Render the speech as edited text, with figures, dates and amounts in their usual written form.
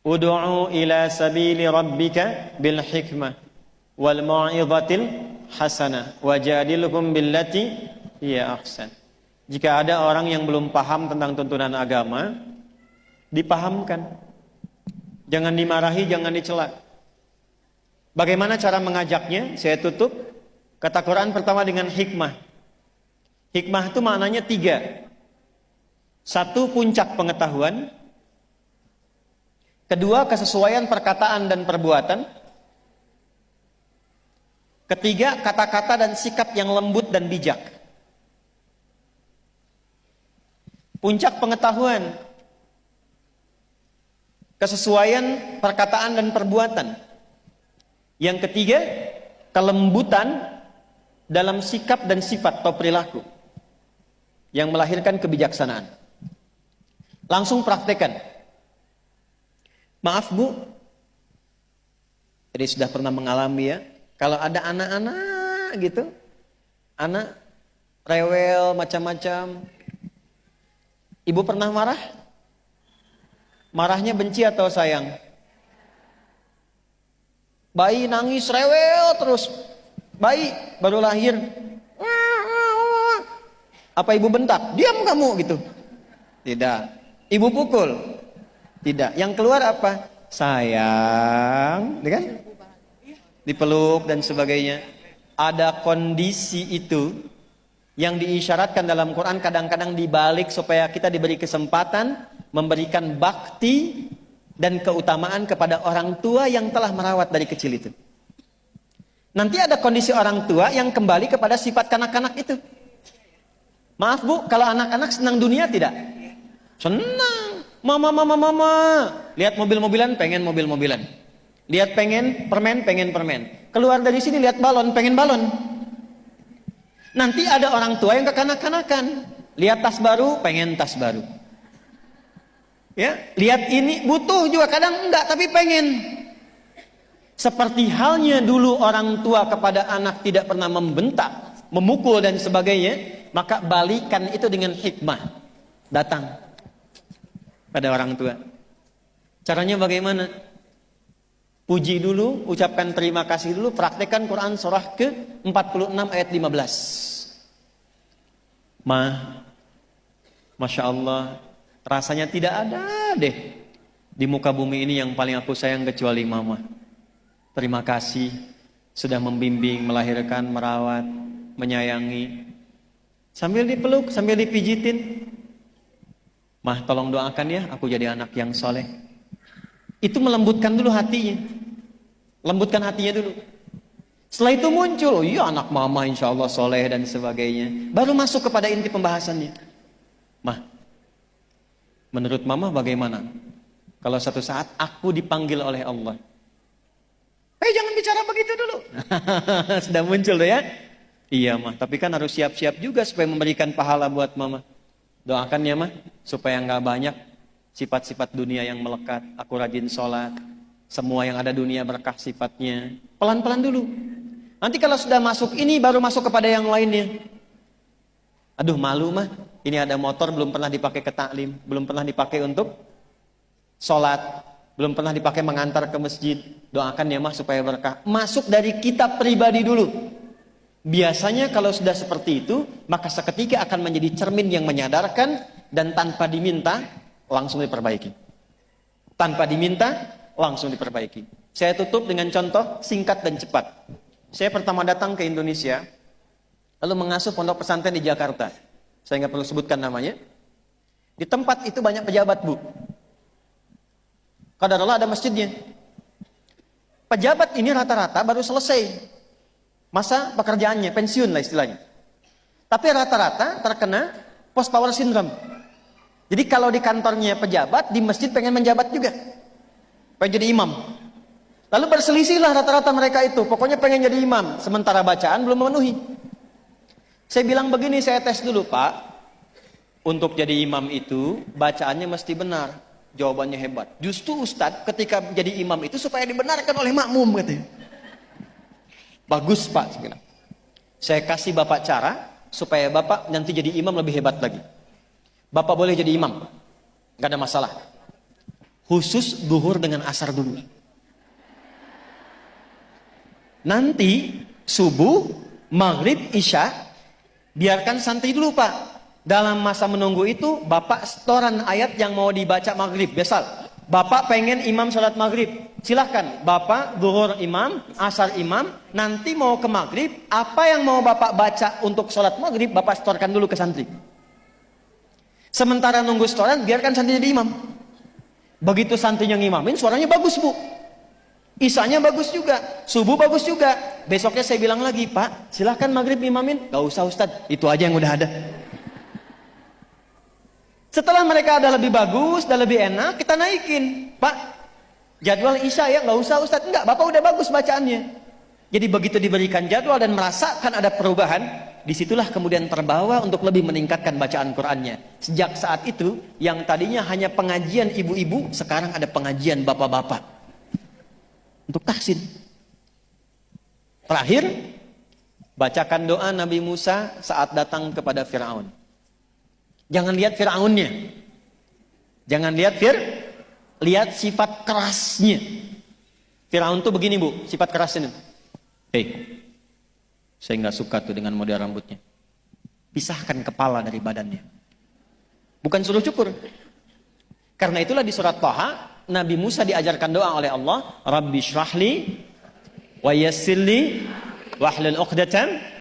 Ud'u ila sabili rabbika bil hikmah wal mau'izatil hasanah wajadilhum billati hiya ahsan. Jika ada orang yang belum paham tentang tuntunan agama, dipahamkan. Jangan dimarahi, jangan dicela. Bagaimana cara mengajaknya? Saya tutup. Kata Quran pertama dengan hikmah. Hikmah itu maknanya 3. 1, puncak pengetahuan. 2, kesesuaian perkataan dan perbuatan. 3, kata-kata dan sikap yang lembut dan bijak. Puncak pengetahuan, kesesuaian perkataan dan perbuatan. Yang 3, kelembutan dalam sikap dan sifat atau perilaku yang melahirkan kebijaksanaan. Langsung praktekkan. Maaf Bu, jadi sudah pernah mengalami ya, kalau ada anak-anak gitu, anak rewel macam-macam, ibu pernah marah? Marahnya benci atau sayang? Bayi nangis rewel terus, bayi baru lahir, apa ibu bentak? Diam kamu gitu? Tidak. Ibu pukul? Tidak. Yang keluar apa? Sayang, kan? Dipeluk dan sebagainya. Ada kondisi itu yang diisyaratkan dalam Quran, kadang-kadang dibalik supaya kita diberi kesempatan memberikan bakti dan keutamaan kepada orang tua yang telah merawat dari kecil itu. Nanti ada kondisi orang tua yang kembali kepada sifat kanak-kanak itu. Maaf Bu, kalau anak-anak senang dunia tidak? Senang. Mama. Lihat mobil-mobilan, pengen mobil-mobilan. Lihat pengen permen. Keluar dari sini lihat balon, pengen balon. Nanti ada orang tua yang kekanak-kanakan. Lihat tas baru, pengen tas baru. Ya, lihat ini butuh juga, kadang enggak tapi pengen. Seperti halnya dulu orang tua kepada anak tidak pernah membentak, memukul dan sebagainya, maka balikan itu dengan hikmah. Datang pada orang tua. Caranya bagaimana? Puji dulu, ucapkan terima kasih dulu, praktekkan Quran surah ke-46 ayat 15. Masya Allah, rasanya tidak ada deh di muka bumi ini yang paling aku sayang kecuali mama. Terima kasih sudah membimbing, melahirkan, merawat, menyayangi. Sambil dipeluk, sambil dipijitin. Mah, tolong doakan ya, aku jadi anak yang soleh. Itu melembutkan dulu hatinya. Lembutkan hatinya dulu. Setelah itu muncul, iya anak mama insya Allah soleh dan sebagainya. Baru masuk kepada inti pembahasannya. Mah, menurut mama bagaimana kalau satu saat aku dipanggil oleh Allah? Jangan bicara begitu dulu. Sudah muncul ya. Iya mah, tapi kan harus siap-siap juga supaya memberikan pahala buat mama. Doakan ya mah, supaya nggak banyak sifat-sifat dunia yang melekat. Aku rajin sholat, semua yang ada dunia berkah sifatnya. Pelan-pelan dulu. Nanti kalau sudah masuk ini, baru masuk kepada yang lainnya. Aduh malu mah, ini ada motor belum pernah dipakai ke taklim, belum pernah dipakai untuk sholat, belum pernah dipakai mengantar ke masjid. Doakan ya mah supaya berkah. Masuk dari kita pribadi dulu. Biasanya kalau sudah seperti itu, maka seketika akan menjadi cermin yang menyadarkan dan tanpa diminta langsung diperbaiki. Tanpa diminta langsung diperbaiki. Saya tutup dengan contoh singkat dan cepat. Saya pertama datang ke Indonesia, lalu mengasuh pondok pesantren di Jakarta. Saya nggak perlu sebutkan namanya. Di tempat itu banyak pejabat Bu. Qadarullah ada masjidnya. Pejabat ini rata-rata baru selesai masa pekerjaannya, pensiun lah istilahnya. Tapi rata-rata terkena post power syndrome. Jadi kalau di kantornya pejabat, di masjid pengen menjabat juga, pengen jadi imam. Lalu berselisihlah rata-rata mereka itu, pokoknya pengen jadi imam, sementara bacaan belum memenuhi. Saya bilang begini, saya tes dulu Pak, untuk jadi imam itu bacaannya mesti benar. Jawabannya hebat. Justru Ustadz ketika jadi imam itu supaya dibenarkan oleh makmum katanya. Bagus Pak, saya bilang. Saya kasih Bapak cara supaya Bapak nanti jadi imam lebih hebat lagi. Bapak boleh jadi imam, gak ada masalah. Khusus duhur dengan asar dulu. Nanti subuh, maghrib, isya, biarkan santri dulu Pak. Dalam masa menunggu itu, Bapak setoran ayat yang mau dibaca maghrib. Biasa, Bapak pengen imam sholat maghrib. Silahkan, Bapak duhur imam, asar imam, nanti mau ke maghrib, apa yang mau Bapak baca untuk sholat maghrib, Bapak setorkan dulu ke santri. Sementara nunggu setoran, biarkan santrinya di imam. Begitu santrinya ngimamin, suaranya bagus Bu. Isanya bagus juga, subuh bagus juga. Besoknya saya bilang lagi, Pak, silahkan maghrib imamin. Gak usah Ustadz, itu aja yang udah ada. Setelah mereka ada lebih bagus, dan lebih enak, kita naikin. Pak, jadwal isya ya, gak usah Ustadz. Enggak, Bapak udah bagus bacaannya. Jadi begitu diberikan jadwal dan merasakan ada perubahan, disitulah kemudian terbawa untuk lebih meningkatkan bacaan Qur'annya. Sejak saat itu, yang tadinya hanya pengajian ibu-ibu, sekarang ada pengajian bapak-bapak. Untuk tahsin. Terakhir, bacakan doa Nabi Musa saat datang kepada Fir'aun. Jangan lihat Fir'aunnya. Jangan lihat lihat sifat kerasnya. Fir'aun tuh begini Bu, sifat kerasnya. Saya nggak suka tuh dengan model rambutnya. Pisahkan kepala dari badannya. Bukan suruh cukur. Karena itulah di surat Thaha, Nabi Musa diajarkan doa oleh Allah, Rabbi syrahli wa yassirli wahlul 'uqdatan